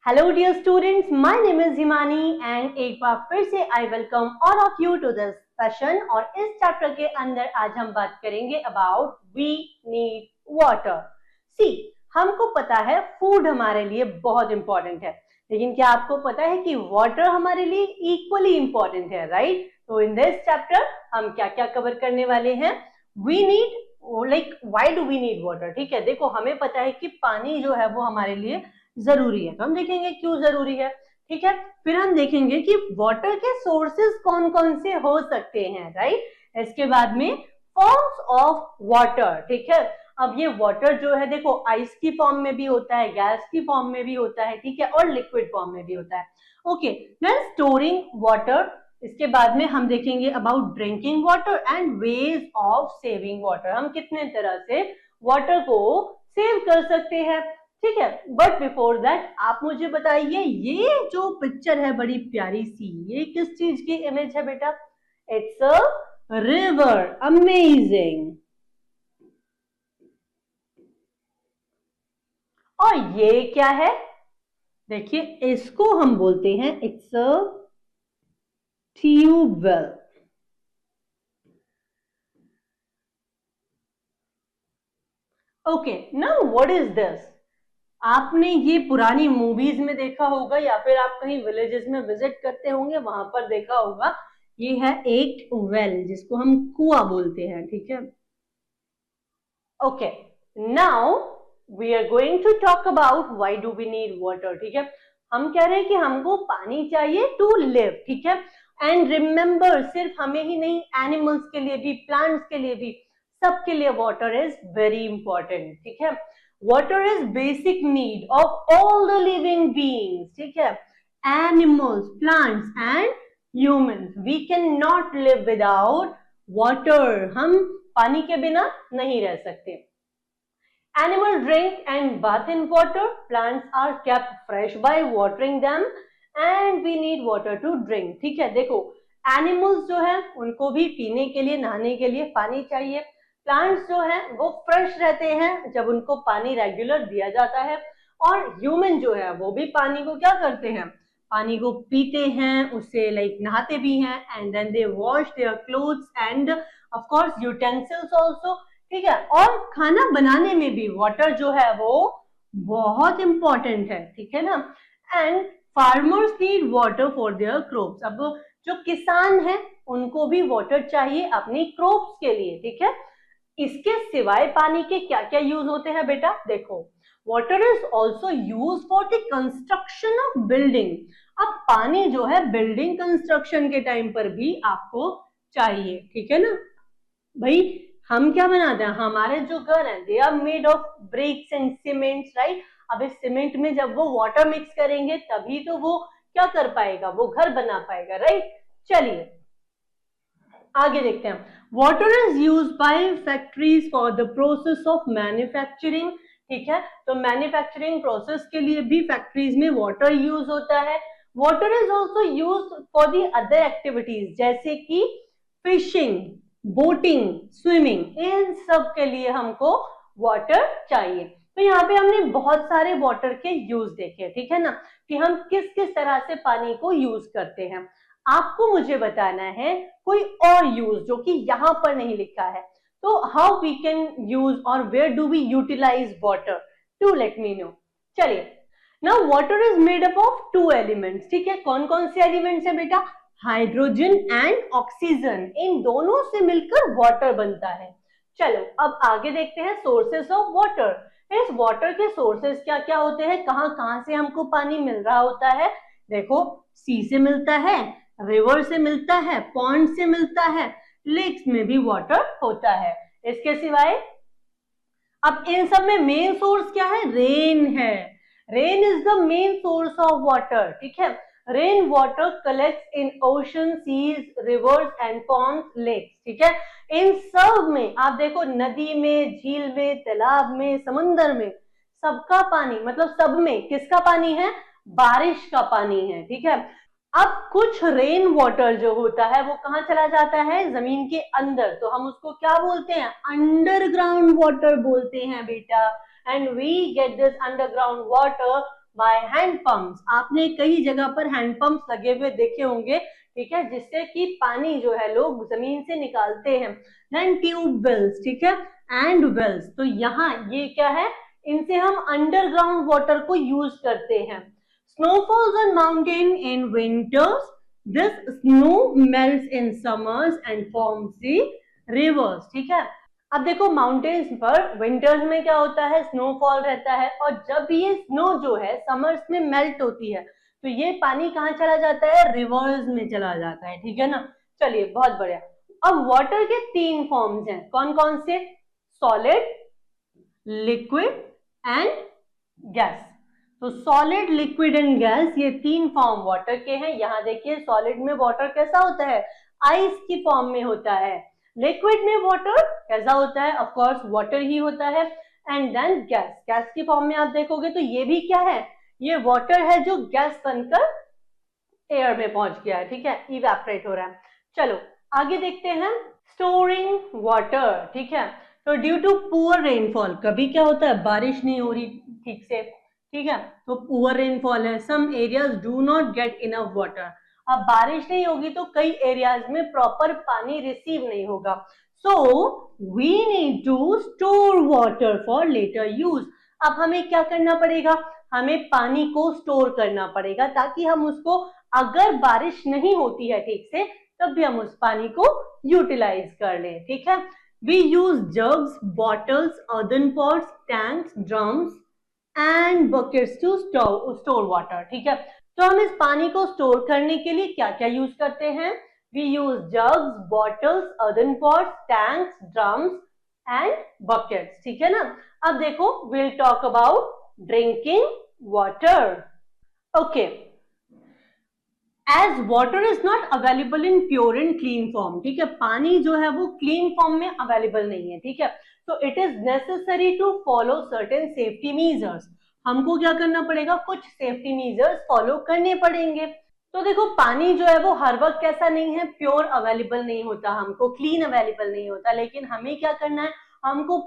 Hello dear students, my name is Himani and एक बार फिर से I welcome all of you to this session. और इस चैप्टर के अंदर आज हम बात करेंगे about we need water. See, हमको पता है फूड हमारे लिए बहुत इंपॉर्टेंट है, लेकिन क्या आपको पता है कि वाटर हमारे लिए इक्वली इंपॉर्टेंट है, राइट? तो इन दिस चैप्टर हम क्या क्या कवर करने वाले हैं? We need why do we need water. ठीक है, देखो हमें पता है कि पानी जो है वो हमारे लिए जरूरी है, तो हम देखेंगे क्यों जरूरी है। ठीक है, फिर हम देखेंगे कि वाटर के सोर्सेज कौन कौन से हो सकते हैं, राइट? इसके बाद में फॉर्म्स ऑफ वाटर। ठीक है, अब ये वाटर जो है देखो आइस की फॉर्म में भी होता है, गैस की फॉर्म में भी होता है, ठीक है, और लिक्विड फॉर्म में भी होता है। Okay, then storing water. इसके बाद में हम देखेंगे about drinking water and ways of saving water. हम कितने तरह से वाटर को सेव कर सकते हैं, ठीक है। बट बिफोर दैट आप मुझे बताइए, ये जो पिक्चर है बड़ी प्यारी सी, ये किस चीज की इमेज है बेटा? It's a river. अमेजिंग। और ये क्या है? देखिए इसको हम बोलते हैं it's a tubewell. Okay, now what is this? आपने ये पुरानी मूवीज में देखा होगा या फिर आप कहीं विलेजेस में विजिट करते होंगे, वहां पर देखा होगा। ये है एक वेल जिसको हम कुआं बोलते हैं, ठीक है। Okay, now we are going to talk about why do we need water. ठीक है, हम कह रहे हैं कि हमको पानी चाहिए टू लिव, ठीक है। एंड रिमेंबर, सिर्फ हमें ही नहीं, एनिमल्स के लिए भी, प्लांट्स के लिए भी, सबके लिए वाटर इज वेरी इंपॉर्टेंट, ठीक है। Water is basic need of all the living beings, ठीक है, animals, plants and humans. We can not live without water. हम पानी के बिना नहीं रह सकते। Animals drink and bath in water. Plants are kept fresh by watering them, and we need water to drink. ठीक है, देखो एनिमल्स जो है उनको भी पीने के लिए, नहाने के लिए पानी चाहिए। प्लांट्स जो है वो फ्रेश रहते हैं जब उनको पानी रेगुलर दिया जाता है। और ह्यूमन जो है वो भी पानी को क्या करते हैं? पानी को पीते हैं, उससे नहाते भी हैं, and then they wash their clothes and of course utensils also, ठीक है। और खाना बनाने में भी वाटर जो है वो बहुत इंपॉर्टेंट है, ठीक है ना। And farmers need water for their crops. अब जो किसान है उनको भी वाटर चाहिए अपनी क्रॉप्स के लिए, ठीक है। इसके सिवाय पानी के क्या क्या यूज होते हैं बेटा? देखो, water is also use for the construction of building. अब पानी जो है बिल्डिंग कंस्ट्रक्शन के टाइम पर भी आपको चाहिए, ठीक है ना भाई। हम क्या बनाते हैं, हमारे जो घर है they are made of bricks and cements, right? अब इस सीमेंट में जब वो वाटर मिक्स करेंगे तभी तो वो क्या कर पाएगा, वो घर बना पाएगा, राइट? चलिए आगे देखते हैं। Water is use by factories for the process of manufacturing, ठीक है। तो मैन्युफैक्चरिंग प्रोसेस के लिए भी फैक्ट्रीज में वाटर यूज होता है। Water is also use for the other activities, जैसे कि फिशिंग, बोटिंग, स्विमिंग, इन सब के लिए हमको वाटर चाहिए। तो यहाँ पे हमने बहुत सारे वाटर के यूज देखे, ठीक है ना, कि हम किस किस तरह से पानी को यूज करते हैं। आपको मुझे बताना है कोई और यूज जो कि यहाँ पर नहीं लिखा है। तो हाउ वी कैन यूज और where do we utilize water, to let me know. चलिए, now water is made up of two elements, ठीक है। कौन कौन से एलिमेंट्स है बेटा? हाइड्रोजन एंड ऑक्सीजन, इन दोनों से मिलकर वाटर बनता है। चलो अब आगे देखते हैं सोर्सेस ऑफ वाटर। इस वाटर के सोर्सेस क्या क्या होते हैं, कहां कहां से हमको पानी मिल रहा होता है? देखो, सी से मिलता है, रिवर से मिलता है, पॉन्ड से मिलता है, लेक्स में भी वाटर होता है। इसके सिवाय अब इन सब में मेन सोर्स क्या है? रेन है। Rain is the main source of water, ठीक है। Rain water collects in ocean, seas, rivers and ponds, lakes, ठीक है। इन सब में आप देखो, नदी में, झील में, तालाब में, समुंदर में, सबका पानी, मतलब सब में किसका पानी है? बारिश का पानी है, ठीक है। अब कुछ रेन वाटर जो होता है वो कहाँ चला जाता है? जमीन के अंदर, तो हम उसको क्या बोलते हैं? अंडरग्राउंड वाटर बोलते हैं बेटा। And we get this underground water by hand pumps. आपने कई जगह पर हैंड पंप्स लगे हुए देखे होंगे, ठीक है, जिससे कि पानी जो है लोग जमीन से निकालते हैं। देन ट्यूबवेल्स, ठीक है, एंड वेल्स। तो यहाँ ये क्या है, इनसे हम अंडरग्राउंड वाटर को यूज करते हैं। Snowfalls on mountain in winters, this snow melts in summers and forms the reverse, ठीक है। अब देखो माउंटेन्स पर विंटर्स में क्या होता है, स्नोफॉल रहता है, और जब ये स्नो जो है समर्स में मेल्ट होती है तो ये पानी कहाँ चला जाता है, रिवर्स में चला जाता है, ठीक है ना। चलिए बहुत बढ़िया। अब वाटर के तीन फॉर्म्स हैं, कौन कौन से, सॉलिड, लिक्विड एंड गैस। तो सॉलिड, लिक्विड एंड गैस, ये तीन फॉर्म वाटर के हैं। यहाँ देखिए सॉलिड में वाटर कैसा होता है, आइस की फॉर्म में होता है। लिक्विड में वाटर कैसा होता है, ऑफ कोर्स वाटर ही होता है। एंड देन गैस, गैस की फॉर्म में आप देखोगे तो ये भी क्या है, ये वाटर है जो गैस बनकर एयर में पहुंच गया है, ठीक है, इवेपोरेट हो रहा है। चलो आगे देखते हैं, स्टोरिंग वाटर, ठीक है। तो ड्यू टू पुअर रेनफॉल, कभी क्या होता है बारिश नहीं हो रही ठीक से, ठीक है, तो पुअर रेनफॉल है, some areas do not get enough water. अब बारिश नहीं होगी तो कई एरियाज में प्रॉपर पानी रिसीव नहीं होगा। So we need to store water for later use. अब हमें क्या करना पड़ेगा, हमें पानी को स्टोर करना पड़ेगा ताकि हम उसको, अगर बारिश नहीं होती है ठीक से, तब भी हम उस पानी को यूटिलाइज कर लें, ठीक है। We use jugs, bottles, earthen pots, tanks, drums and buckets to store water, ठीक है। तो हम इस पानी को स्टोर करने के लिए क्या क्या यूज करते हैं, we use jugs, bottles, earthen pots, tanks, drums and buckets, ठीक है ना। अब देखो we'll talk about drinking water. Okay, as water is not available in pure and clean form, ठीक है, पानी जो है वो क्लीन फॉर्म में अवेलेबल नहीं है, ठीक है। तो it is necessary to follow certain safety measures. हमको क्या करना पड़ेगा, कुछ सेफ्टी मेजर्स फॉलो करने पड़ेंगे। तो देखो पानी जो है वो हर वक्त कैसा नहीं है, प्योर अवेलेबल नहीं होता, हमको क्लीन अवेलेबल नहीं होता, लेकिन हमें क्या करना है, हमको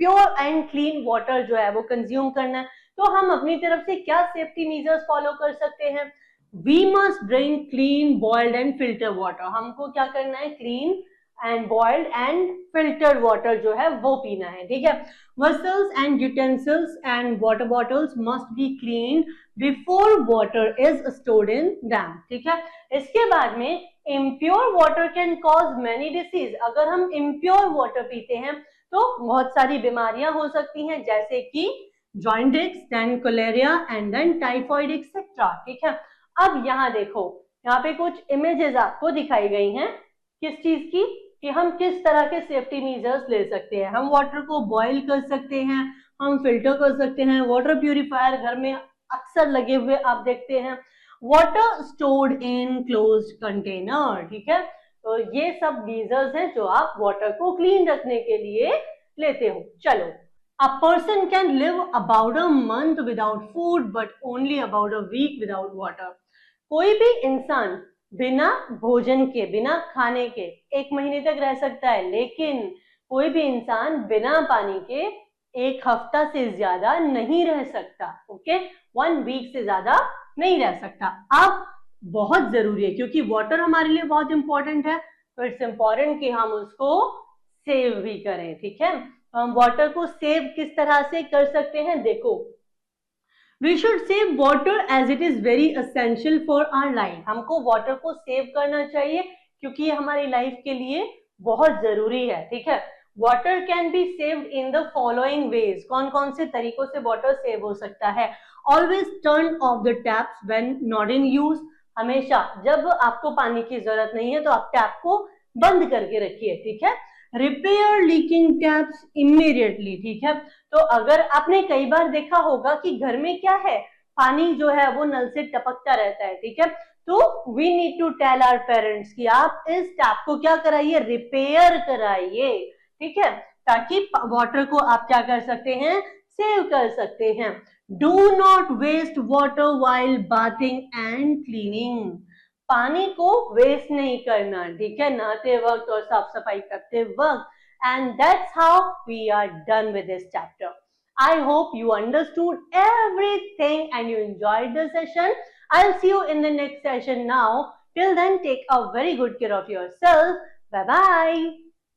प्योर एंड क्लीन वाटर जो है वो कंज्यूम करना है। तो हम अपनी तरफ से क्या सेफ्टी मेजर्स फॉलो कर सकते हैं, we must drink clean boiled and filter water. हमको क्या करना है, clean and boiled and filtered water जो है वो पीना है, ठीक है। Vessels and utensils and water bottles must be clean before water is stored in them, ठीक है। इसके बाद में impure water can cause many disease. अगर हम इम्प्योर वाटर पीते हैं तो बहुत सारी बीमारियां हो सकती हैं, जैसे कि jaundice, then cholera and then typhoid etcetera, ठीक है। अब यहाँ देखो, यहाँ पे कुछ इमेजेस आपको दिखाई गई हैं, किस चीज की, कि हम किस तरह के सेफ्टी मेजर्स ले सकते हैं। हम वाटर को बॉईल कर सकते हैं, हम फिल्टर कर सकते हैं, वाटर प्यूरिफायर घर में अक्सर लगे हुए आप देखते हैं, water stored in closed container, ठीक है। तो ये सब मेजर्स हैं जो आप वाटर को क्लीन रखने के लिए लेते हो। चलो, a person can live about a month without food but only about a week without water. कोई भी इंसान बिना भोजन के, बिना खाने के 1 महीने तक रह सकता है, लेकिन कोई भी इंसान बिना पानी के 1 हफ्ता से ज्यादा नहीं रह सकता, ओके, 1 वीक से ज्यादा नहीं रह सकता। अब बहुत जरूरी है क्योंकि वाटर हमारे लिए बहुत इंपॉर्टेंट है, तो इट्स इंपॉर्टेंट कि हम उसको सेव भी करें, ठीक है। हम वाटर को सेव किस तरह से कर सकते हैं, देखो, we should save water as it is very essential for our life. हमको वाटर को सेव करना चाहिए क्योंकि ये हमारी लाइफ के लिए बहुत जरूरी है, ठीक है। Water can be saved in the following veg. कौन कौन से तरीकों से वाटर सेव हो सकता है, always turn off the taps when not in use. हमेशा जब आपको पानी की जरूरत नहीं है तो आप टैप को बंद करके रखिए, ठीक है। रिपेयर लीकिंग टैप्स इमीडिएटली, ठीक है। तो अगर आपने कई बार देखा होगा कि घर में क्या है, पानी जो है वो नल से टपकता रहता है, ठीक है। तो we need to tell our parents कि आप इस टैप को क्या कराइए, रिपेयर कराइए, ठीक है, ताकि वाटर को आप क्या कर सकते हैं, सेव कर सकते हैं। Do not waste water while bathing and cleaning. पानी को वेस्ट नहीं करना, ठीक है, नहाते वक्त और साफ सफाई करते वक्त। And that's how we are done with this chapter. I hope you understood everything and you enjoyed the session. I'll see you in the next session now. Till then, take a very good care of yourself. Bye bye.